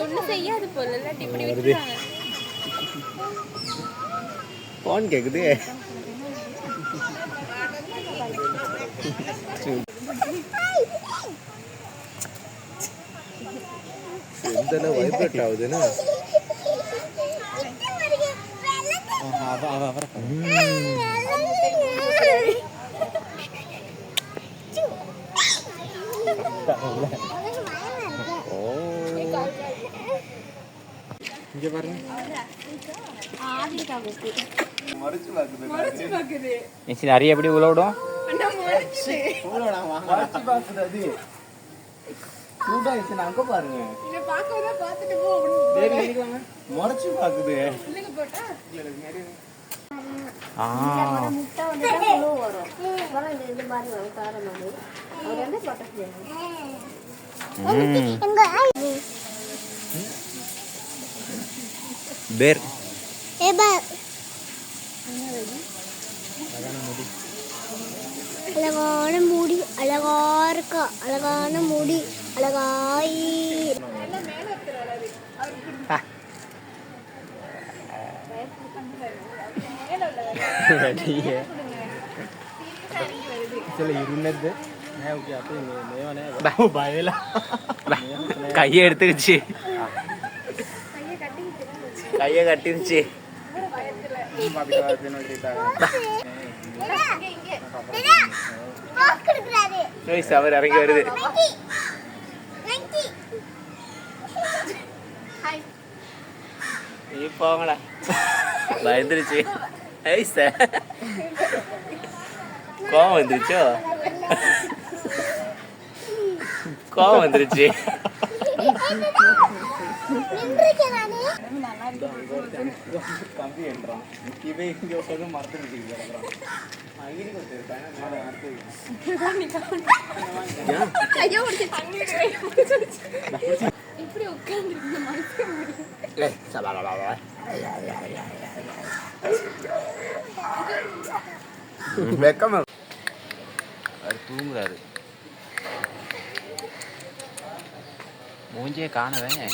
ஒன்றும் செய்யாது போல இல்லாட்டி இப்படி விட்டுறாங்க. ஃபோன் கேட்குது. எந்த வைப்ரேட் ஆகுதுன்னா இங்க பாருங்க. நிறைய எப்படி உள்ள விடும். அங்க பாருங்க முறைச்சு பாக்குது. பேர் அழகான முடி, அழகா இருக்கா, அழகான முடி, அழகாய். கையை எடுத்துக்கிச்சு, கையை கட்டிருச்சு. அவர் இறங்கி வருது. போங்களா பயந்துருச்சு. கோவம் வந்துருச்சோ, கோவம் வந்துருச்சு. அவர் தூங்குறாரு. மூஞ்சியே காணவே.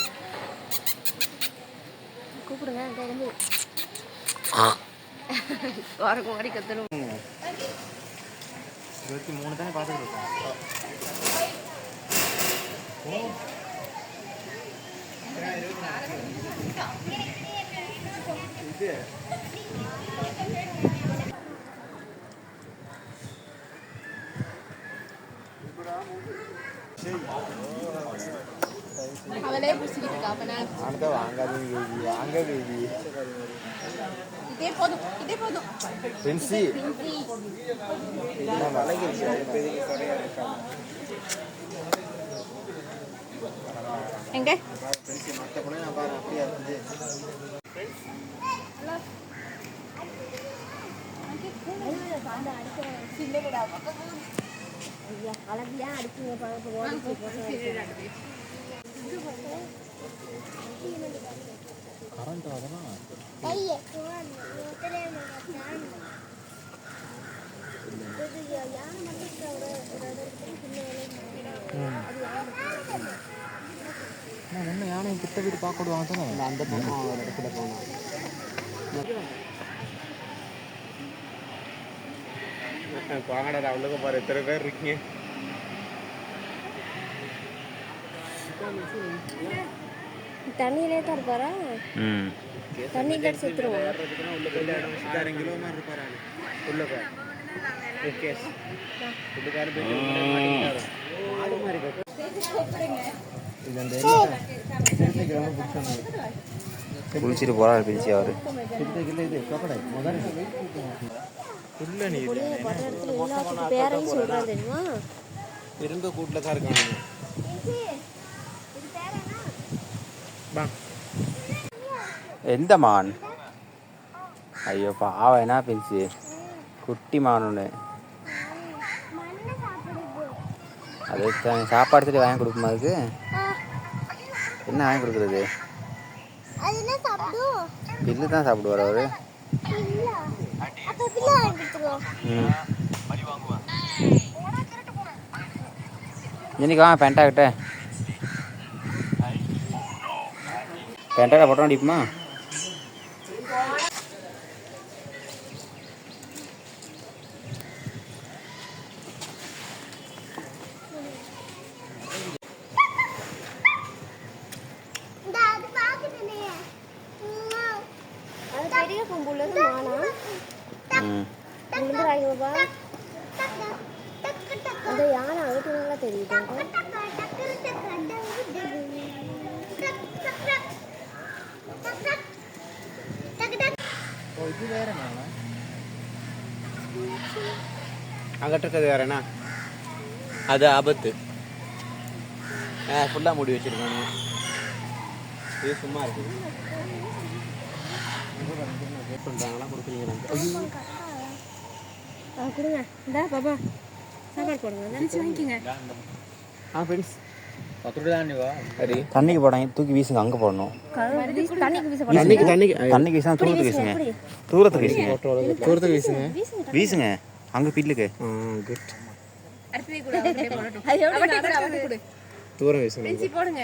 கூப்பிடுங்க. 23 தானே பார்த்துட்டு இருக்கோம். அவளே பிடிச்சிக்கிட்டு வாங்காதீங்க, வாங்க பேபி. இதே போதும், இதே போதும். பென்சி எங்க அழகியா அடிச்சுங்க கரண்ட் அதெல்லாம் ஒன்று யானை கிட்ட வீடு பார்க்க விடுவாங்க தானே. அந்த பக்கம் ஒரு இடத்துல போனோம். பாங்கடா அவ்வளோக்கு பாரு, எத்தனை பேர் இருக்கீங்க. தண்ணியிலே தான் இருப்பாரா? தண்ணியில செத்துருவோம். குளிச்சுட்டு போறாரு பிரிச்சு அவரு. பேரையும் சொல்றாரு தெரியுமா? இருந்த கூட்டுல தான் இருக்காங்க. எந்த மான்? ஐயோ பாவம், என்ன பெருசு குட்டி மான் ஒன்று. அது சாப்பாடு சொல்லி வாங்கி கொடுக்குமா? அதுக்கு என்ன வாங்கி கொடுக்குறது? பில்லு தான் சாப்பிடுவார் அவரு. இன்னைக்கு வாங்க பென்டா கிட்ட. பென்ட்ரைவில் போட்டோம் அடிப்புமா? அந்த யானை அழுத்தினா தெரியுது. இது வேறண்ணா, அங்கிட்ட இருக்கிறது வேறண்ணா, அது ஆபத்து. ஃபுல்லாக மூடி வச்சிருக்காங்க. இது சும்மா இருக்கு. பண்ணுறாங்களா கொடுக்குறீங்க? கொடுங்க. இந்தா பாப்பா சாப்பாடு போடுங்க. நினச்சி வாங்கிக்கோங்க. ஃப்ரெண்ட்ஸ் தண்ணிக்கு போடாங்க, தூக்கி வீசுங்க. அங்கே போடணும். தண்ணிக்கு வீசினா தூரத்துக்கு வீசுங்க. தூரத்துக்கு வீசுங்க. தூரத்துக்கு வீசுங்க. வீசுங்க அங்கே பில்லுக்கு. குட். தூரம் வீசுங்க. போடுங்க.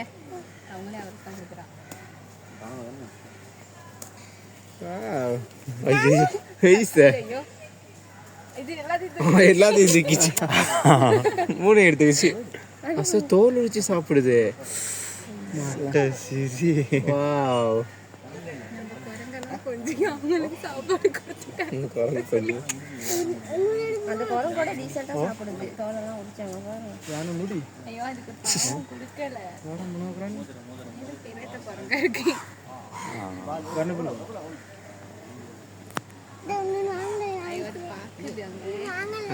எல்லாத்தையும் சிக்கிச்சு. 3 எடுத்துக்கிச்சு. தோல் உரிச்சு சாப்பிடுது.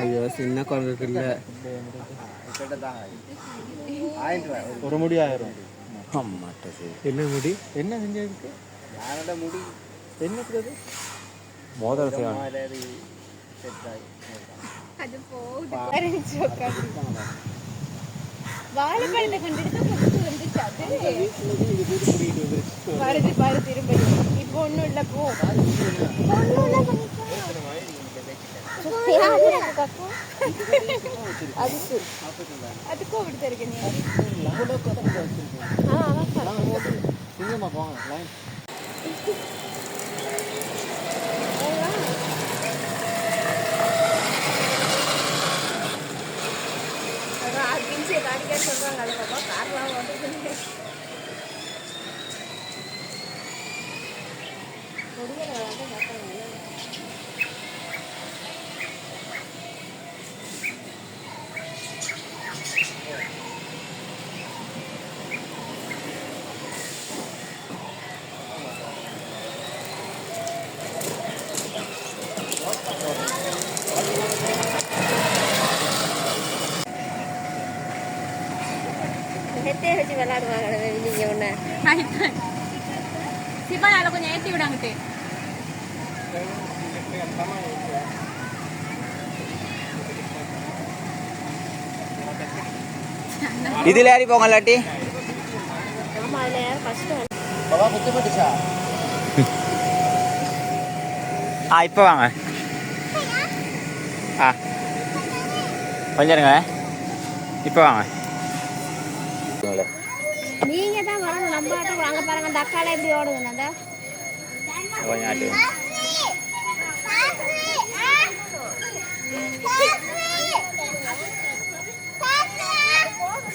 ஐயோ சின்ன குரங்குக்கு இல்ல. ஒரு முடி 1000. என்ன முடி? என்ன செஞ்சதுக்கு? முடி என்னது? மோதிரம் செய்யணும். வாழைப்பழத்தை கண்டுட்டு வருது பாரு திரும்ப. இப்போ ஒன்றும் இல்லை போ. அதுக்கும் அப்படி தருக்க நீ. வச்சு விளையாடுவாங்க நீங்க ஒண்ணு. சிவா அதை கொஞ்சம் ஏற்றி விடாங்கிட்டு. இதுல ஏறி போங்க இல்லாட்டி. ஆமா அதுல கஷ்டம். இப்போ வாங்க. கொஞ்சம் இருங்க. இப்போ வாங்க. நீங்க தான் வரணும். நம்ம ஆட்டம் அங்க பாருங்க. அந்த அக்கால எப்படி ஓடுதுன்னா கொஞ்சம் ஆட்டு.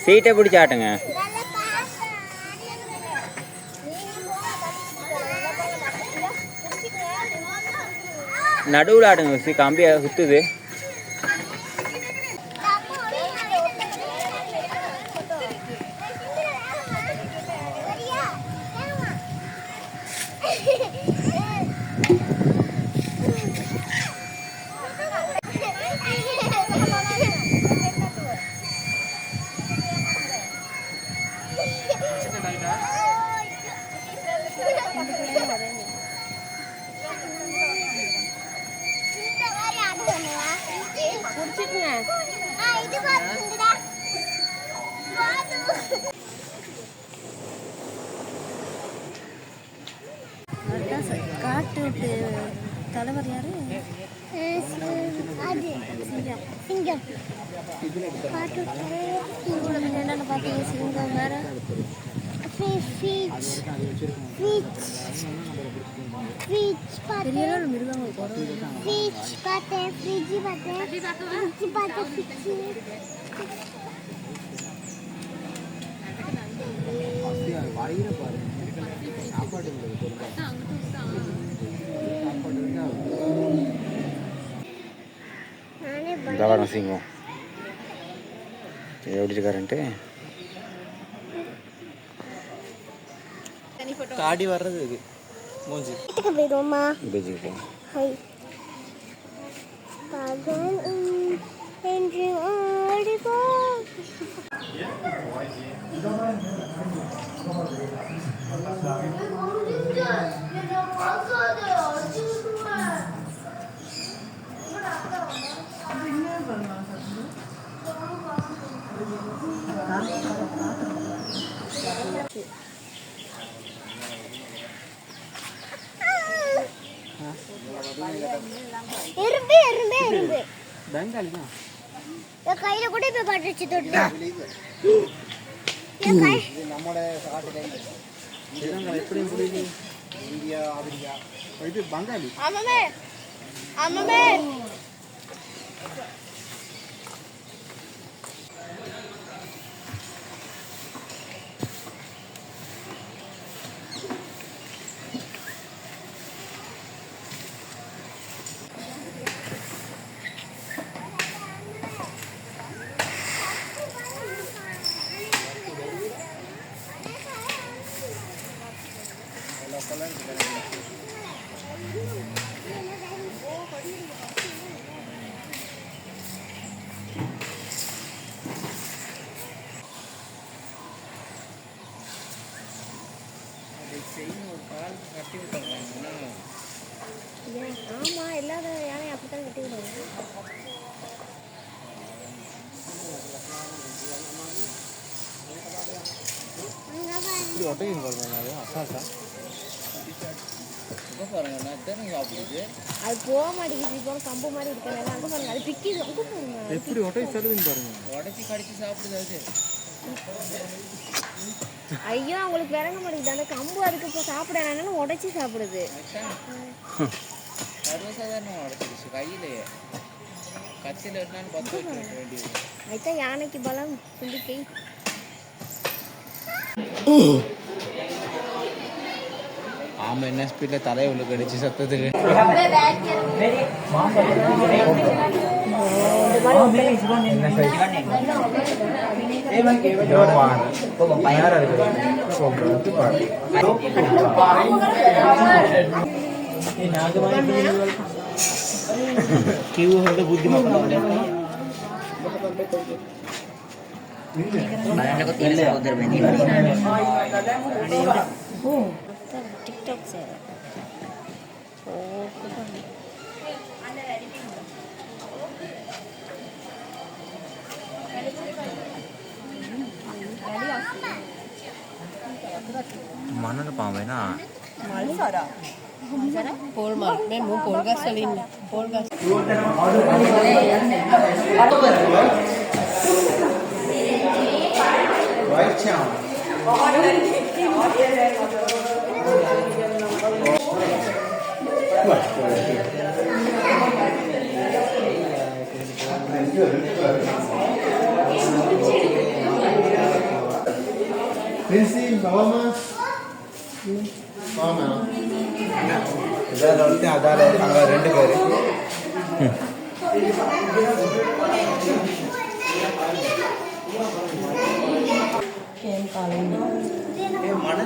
சீட்டை பிடிச்சி ஆட்டுங்க. நடுவில் ஆடுங்க. கம்பியை சுத்துது. காட்டு தலைவர் யாரு? சிங்கம். காட்டு பார்த்தீங்க சிங்கம் வேற దవారం సింగం எப்படி இருக்காருன்ட்டு தாடி வர்றது இது மூஞ்சி வீட்டுக்கு போயிடுவோமா? பீச்சுக்கு போ. ஹை பகல் என்று ஓடிப்போ. எறும்பு எறும்பு எறும்பு பெங்காலி தான் என் கையில கூட இப்ப பட்டுச்சு தொட்டு. என் கை நம்மளோட சாட்டு கை ஸ்ரீலங்கா எப்படி புரியுது இந்தியா ஆப்பிரிக்கா இது பங்காளி ஆமாமே ஆமாமே ஆமா எல்லாத யானையும் அப்படித்தான் கட்டி விடுவாங்க. இப்படி ஒட்டையும் பாருங்க அசால்ட்டா அது போக மாட்டேங்குது. இப்போ கம்பு மாதிரி இருக்காங்க. அங்கே பாருங்க அது பிக்கிது. அங்கே பாருங்க எப்படி ஒட்டை செல்லுதுன்னு பாருங்க. உடச்சி கடிச்சு சாப்பிடுது அது. ஐயோ அவங்களுக்கு விளங்க மாட்டேங்குது. அந்த கம்பு அதுக்கு இப்போ சாப்பிடனாலும் உடைச்சி சாப்பிடுது. சர்வசாதாரணம் உடச்சிருச்சு கையிலேயே. கத்தியில் இருந்தாலும் பத்து வேண்டியது. அதுதான் யானைக்கு பலம் தும்பிக்கை. ஆமா என்ன ஸ்பீட்ல தலையை உள்ள கடிச்சு சத்தத்துக்கு TikTok saya. Oh, mana pakai na? malu sara. Pol mar, मैं मुंह पोल का सलीन पोल का. Right down. Prinsip bawa mas, bawa mana? Ada nanti ada angga rendu kali. Kem paling. Mana?